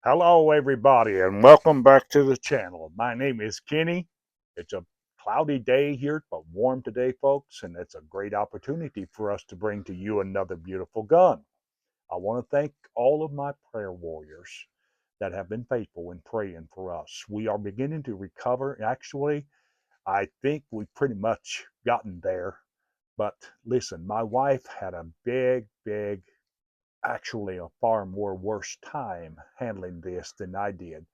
Hello, everybody, and welcome back to the channel. My name is Kenny. It's a cloudy day here, but warm today, folks, and it's a great opportunity for us to bring to you another beautiful gun. I want to thank all of my prayer warriors that have been faithful in praying for us. We are beginning to recover. Actually, I think we've pretty much gotten there. But listen, my wife had a big, actually a far more worse time handling this than I did.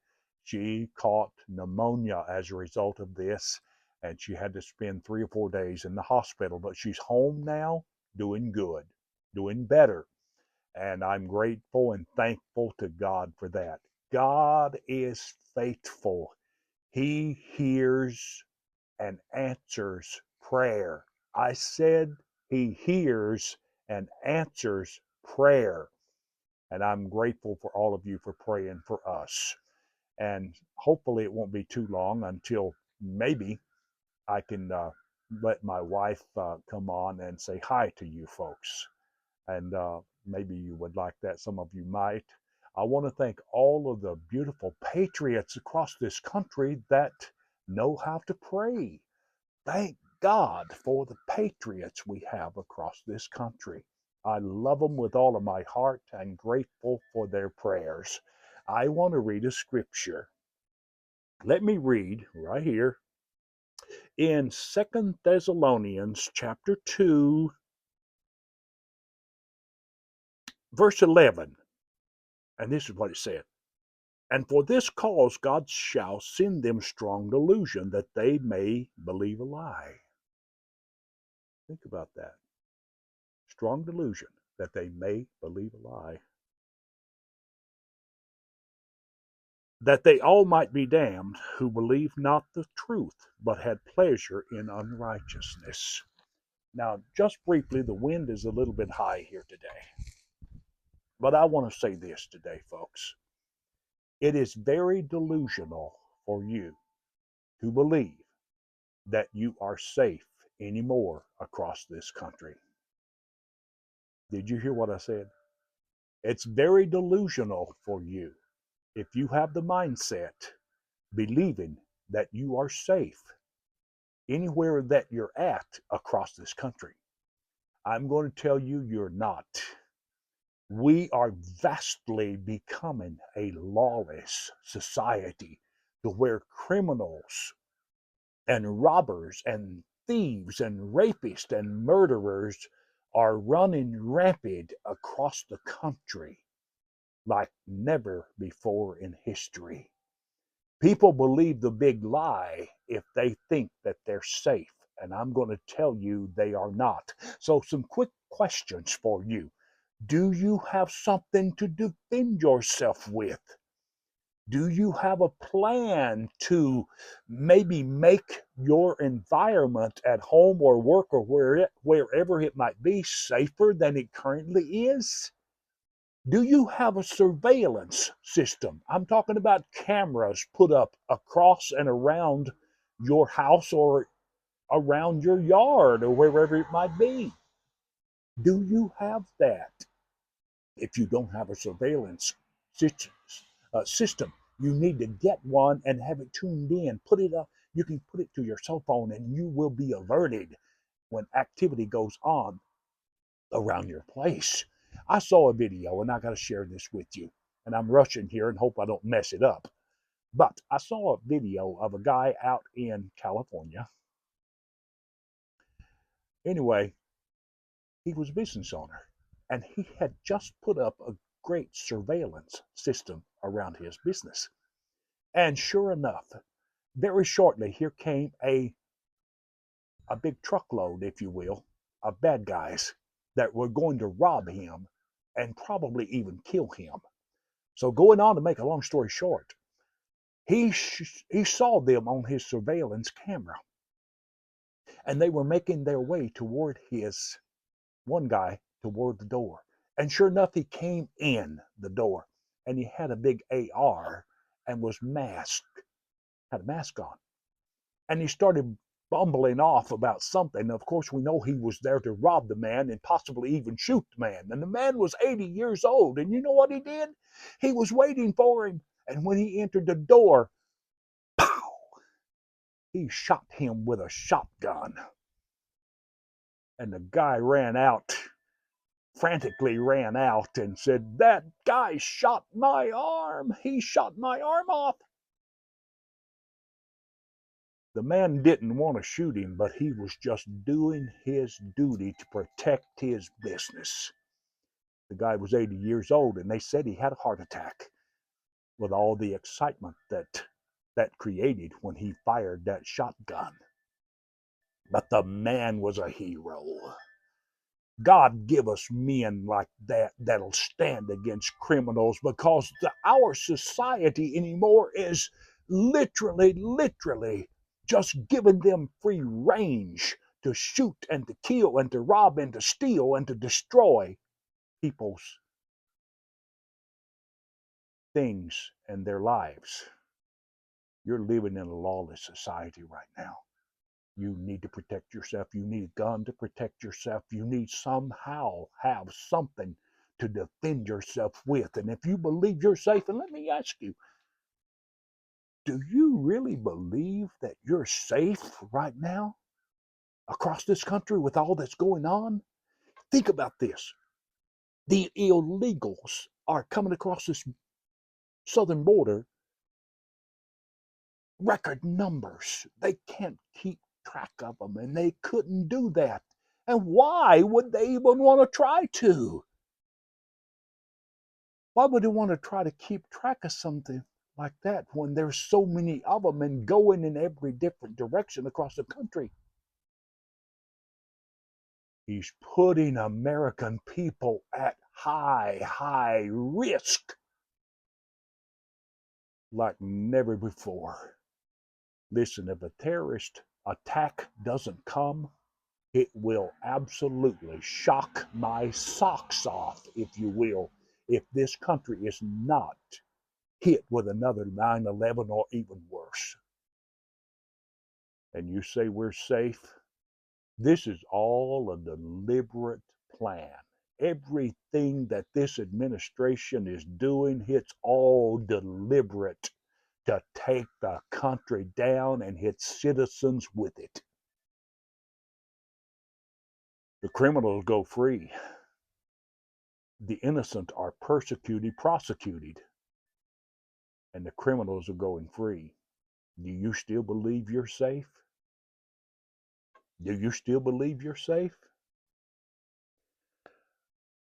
She caught pneumonia as a result of this, and she had to spend 3 or 4 days in the hospital. But she's home now, doing good, doing better. And I'm grateful and thankful to God for that. God is faithful. He hears and answers prayer. I said He hears and answers prayer. And I'm grateful for all of you for praying for us. And hopefully, it won't be too long until maybe I can let my wife come on and say hi to you folks. And maybe you would like that. Some of you might. I want to thank all of the beautiful patriots across this country that know how to pray. Thank God for the patriots we have across this country. I love them with all of my heart and grateful for their prayers. I want to read a scripture. Let me read right here in Second Thessalonians chapter 2, verse 11. And this is what it said. And for this cause God shall send them strong delusion that they may believe a lie. Think about that. Strong delusion that they may believe a lie. That they all might be damned who believed not the truth, but had pleasure in unrighteousness. Now, just briefly, the wind is a little bit high here today. But I want to say this today, folks. It is very delusional for you to believe that you are safe anymore across this country. Did you hear what I said? It's very delusional for you if you have the mindset believing that you are safe anywhere that you're at across this country. I'm going to tell you, you're not. We are vastly becoming a lawless society to where criminals and robbers and thieves and rapists and murderers are running rampant across the country like never before in history. People believe the big lie if they think that they're safe. And I'm going to tell you they are not. So, some quick questions for you. Do you have something to defend yourself with? Do you have a plan to maybe make your environment at home or work or wherever it might be safer than it currently is? Do you have a surveillance system? I'm talking about cameras put up across and around your house or around your yard or wherever it might be. Do you have that? If you don't have a surveillance system, you need to get one and have it tuned in. Put it up. You can put it to your cell phone and you will be alerted when activity goes on around your place. I saw a video and I got to share this with you. And I'm rushing here and hope I don't mess it up. But I saw a video of a guy out in California. Anyway, he was a business owner and he had just put up a great surveillance system around his business. And sure enough, very shortly here came a big truckload, if you will, of bad guys that were going to rob him and probably even kill him. So, going on to make a long story short, he saw them on his surveillance camera, and they were making their way toward his one guy toward the door. And sure enough, he came in the door, and he had a big AR and was masked, had a mask on, and he started bumbling off about something. Of course, we know he was there to rob the man and possibly even shoot the man. And the man was 80 years old. And you know what he did? He was waiting for him. And when he entered the door, pow, he shot him with a shotgun. And the guy ran out, frantically ran out and said, "That guy shot my arm. He shot my arm off." The man didn't want to shoot him, but he was just doing his duty to protect his business. The guy was 80 years old, and they said he had a heart attack with all the excitement that created when he fired that shotgun. But the man was a hero. God give us men like that that'll stand against criminals, because our society anymore is literally just giving them free range to shoot and to kill and to rob and to steal and to destroy people's things and their lives. You're living in a lawless society right now. You need to protect yourself. You need a gun to protect yourself. You need somehow have something to defend yourself with. And if you believe you're safe, and let me ask you, do you really believe that you're safe right now across this country with all that's going on? Think about this. The illegals are coming across this southern border, record numbers. They can't keep track of them, and they couldn't do that. And why would they even want to try to? Why would they want to try to keep track of something like that when there's so many of them and going in every different direction across the country? He's putting American people at high risk like never before. Listen, if a terrorist attack doesn't come, it will absolutely shock my socks off, if you will, if this country is not hit with another 9/11 or even worse. And you say we're safe? This is all a deliberate plan. Everything that this administration is doing, it's all deliberate to take the country down and its citizens with it. The criminals go free. The innocent are persecuted, prosecuted, and the criminals are going free. Do you still believe you're safe? Do you still believe you're safe?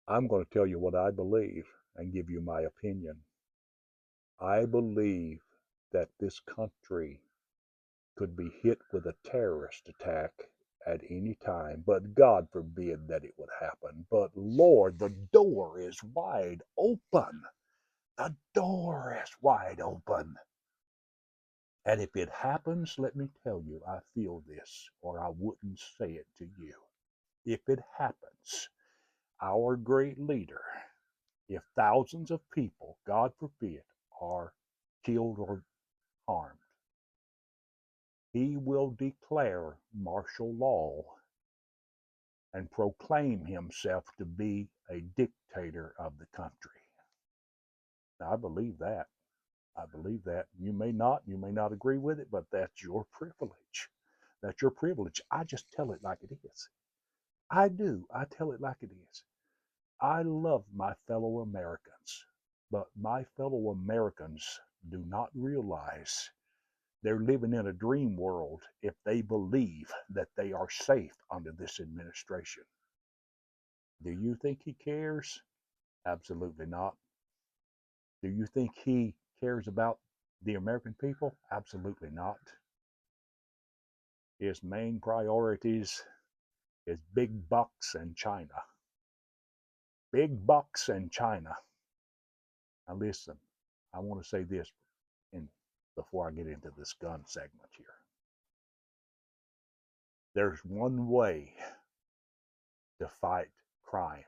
I'm going to tell you what I believe and give you my opinion. I believe that this country could be hit with a terrorist attack at any time, but God forbid that it would happen. But Lord, the door is wide open. The door is wide open. And if it happens, let me tell you, I feel this, or I wouldn't say it to you. If it happens, our great leader, if thousands of people, God forbid, are killed or harmed, he will declare martial law and proclaim himself to be a dictator of the country. Now, I believe that. I believe that. You may not agree with it, but that's your privilege. That's your privilege. I just tell it like it is. I do. I tell it like it is. I love my fellow Americans, but my fellow Americans do not realize they're living in a dream world if they believe that they are safe under this administration. Do you think he cares? Absolutely not. Do you think he cares about the American people? Absolutely not. His main priorities is big bucks and China. Big bucks and China. Now listen, I want to say this before I get into this gun segment here. There's one way to fight crime,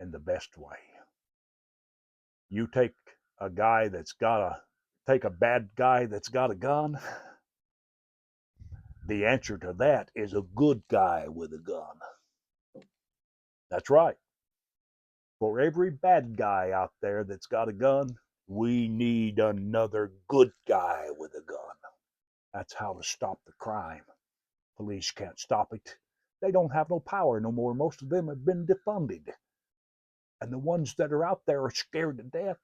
and the best way. You take a bad guy that's got a gun, The answer to that is a good guy with a gun. That's right. For every bad guy out there that's got a gun, we need another good guy with a gun. That's how to stop the crime. Police can't stop it. They don't have no power no more. Most of them have been defunded. And the ones that are out there are scared to death.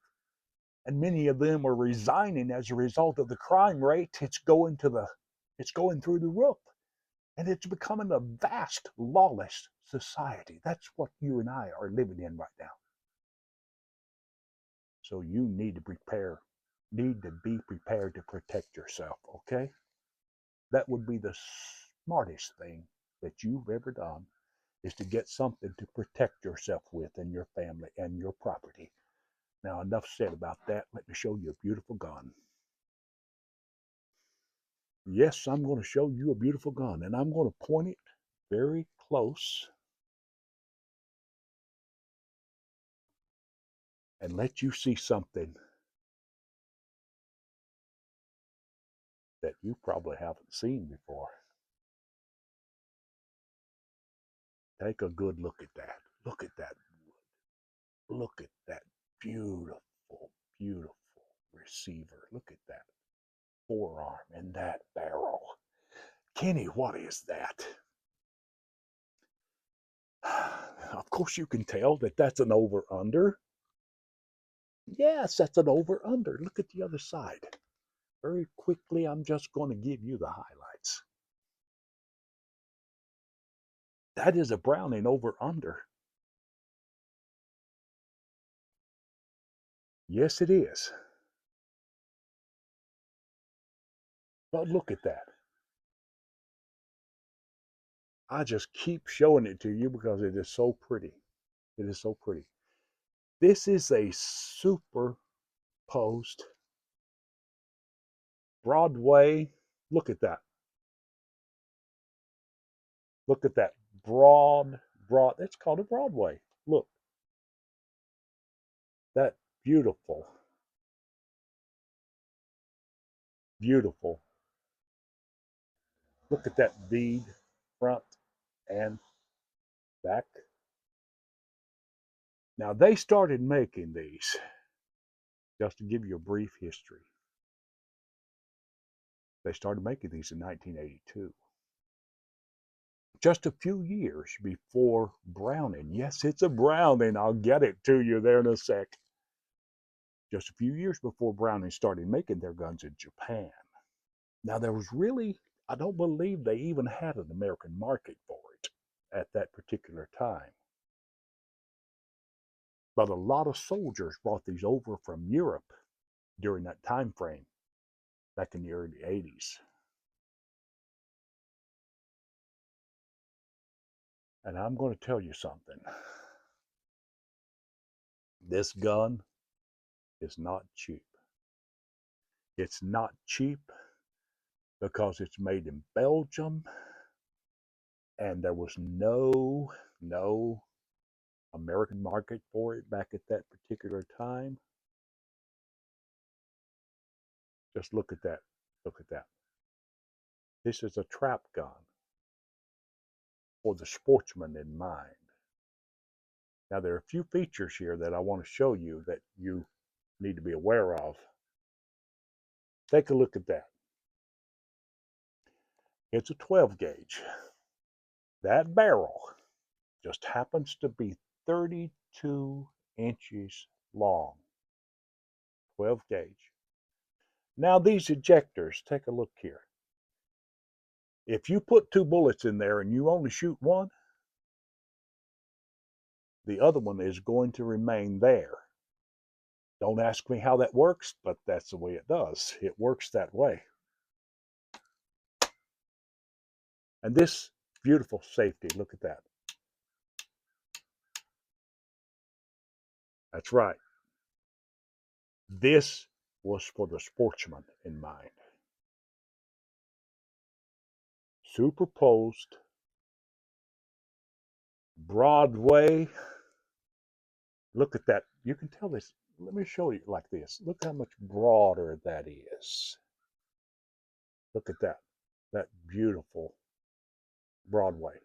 And many of them are resigning as a result of the crime rate. It's going through the roof. And it's becoming a vast, lawless society. That's what you and I are living in right now. So you need to be prepared to protect yourself, okay? That would be the smartest thing that you've ever done, is to get something to protect yourself with and your family and your property. Now, enough said about that. Let me show you a beautiful gun. Yes, I'm going to show you a beautiful gun, and I'm going to point it very close and let you see something that you probably haven't seen before. Take a good look at that. Look at that wood. Look at that beautiful, beautiful receiver. Look at that forearm and that barrel. Kenny, what is that? Of course, you can tell that that's an over under. Yes, that's an over under. Look at the other side. Very quickly, I'm just going to give you the highlights. That is a Browning over under. Yes, it is. But look at that. I just keep showing it to you because it is so pretty. It is so pretty. This is a superposed Broadway. Look at that. Look at that broad. It's called a Broadway. Look. That beautiful, beautiful. Look at that bead front and back. Now, they started making these, just to give you a brief history. They started making these in 1982. Just a few years before Browning. Yes, it's a Browning. I'll get it to you there in a sec. Just a few years before Browning started making their guns in Japan. Now, there was really, I don't believe they even had an American market for it at that particular time. But a lot of soldiers brought these over from Europe during that time frame, back in the early 80s. And I'm going to tell you something. This gun is not cheap. It's not cheap because it's made in Belgium, and there was no American market for it back at that particular time. Just look at that. Look at that. This is a trap gun for the sportsman in mind. Now, there are a few features here that I want to show you that you need to be aware of. Take a look at that. It's a 12 gauge. That barrel just happens to be 32 inches long. 12 gauge. Now, these ejectors, take a look here. If you put 2 bullets in there and you only shoot one, the other one is going to remain there. Don't ask me how that works, but that's the way it does. It works that way. And this beautiful safety, look at that. That's right. This was for the sportsman in mind. Superposed, Broadway. Look at that. You can tell this. Let me show you like this. Look how much broader that is. Look at that. that beautiful Broadway.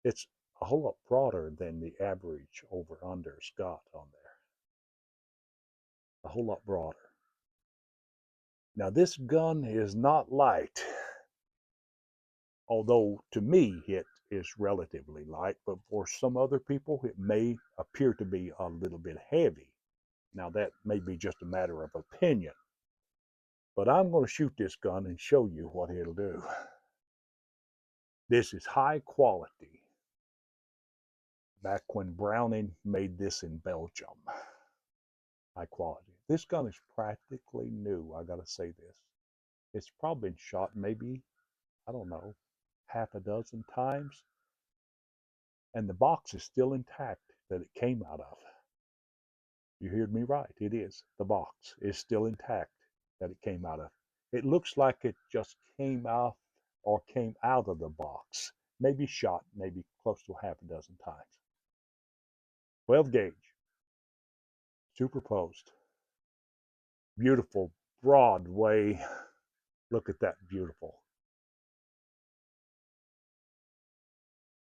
It's a whole lot broader than the average over-under's got on there. A whole lot broader. Now this gun is not light, although to me it is relatively light, but for some other people it may appear to be a little bit heavy. Now that may be just a matter of opinion, but I'm going to shoot this gun and show you what it'll do. This is high quality. Back when Browning made this in Belgium. High quality. This gun is practically new, I gotta say this. It's probably been shot maybe, I don't know, half a dozen times. And the box is still intact that it came out of. You heard me right, it is. The box is still intact that it came out of. It looks like it just came out or came out of the box. Maybe shot, maybe close to half a dozen times. 12 gauge, superposed, beautiful Broadway. Look at that beautiful.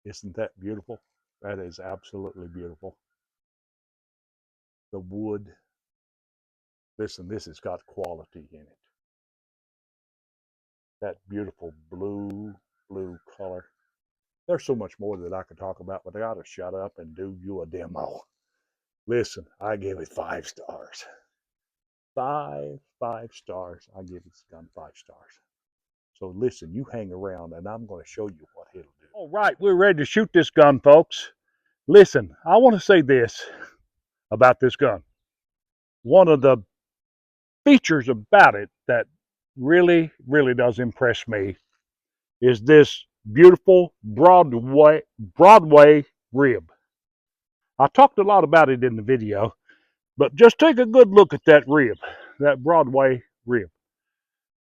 Isn't that beautiful? That is absolutely beautiful. The wood. Listen, this has got quality in it. That beautiful blue color. There's so much more that I could talk about, but I gotta shut up and do you a demo. Listen, I gave it 5 stars. Five stars. I give this gun 5 stars. So listen, you hang around and I'm going to show you what it'll do. All right, we're ready to shoot this gun, folks. Listen, I want to say this about this gun. One of the features about it that really does impress me is this beautiful Broadway rib. I talked a lot about it in the video, but just take a good look at that rib, that Broadway rib.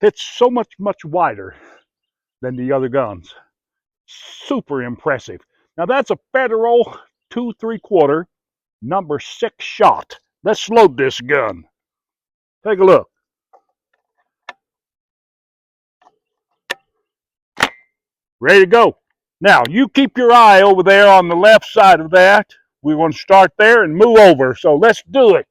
It's so much wider than the other guns. Super impressive. Now that's a Federal 2 3/4 number 6 shot. Let's load this gun. Take a look. Ready to go. Now you keep your eye over there on the left side of that. We're going to start there and move over. So let's do it.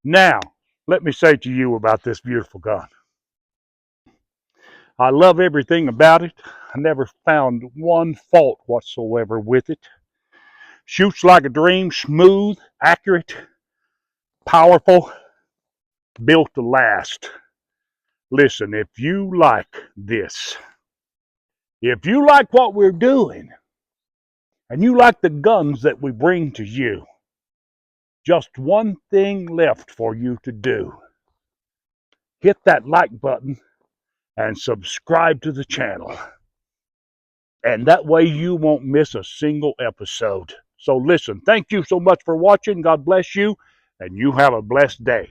Now, let me say to you about this beautiful gun. I love everything about it. I never found one fault whatsoever with it. Shoots like a dream, smooth, accurate, powerful, built to last. Listen, if you like this, if you like what we're doing, and you like the guns that we bring to you, just one thing left for you to do. Hit that like button and subscribe to the channel. And that way you won't miss a single episode. So listen, thank you so much for watching. God bless you, and you have a blessed day.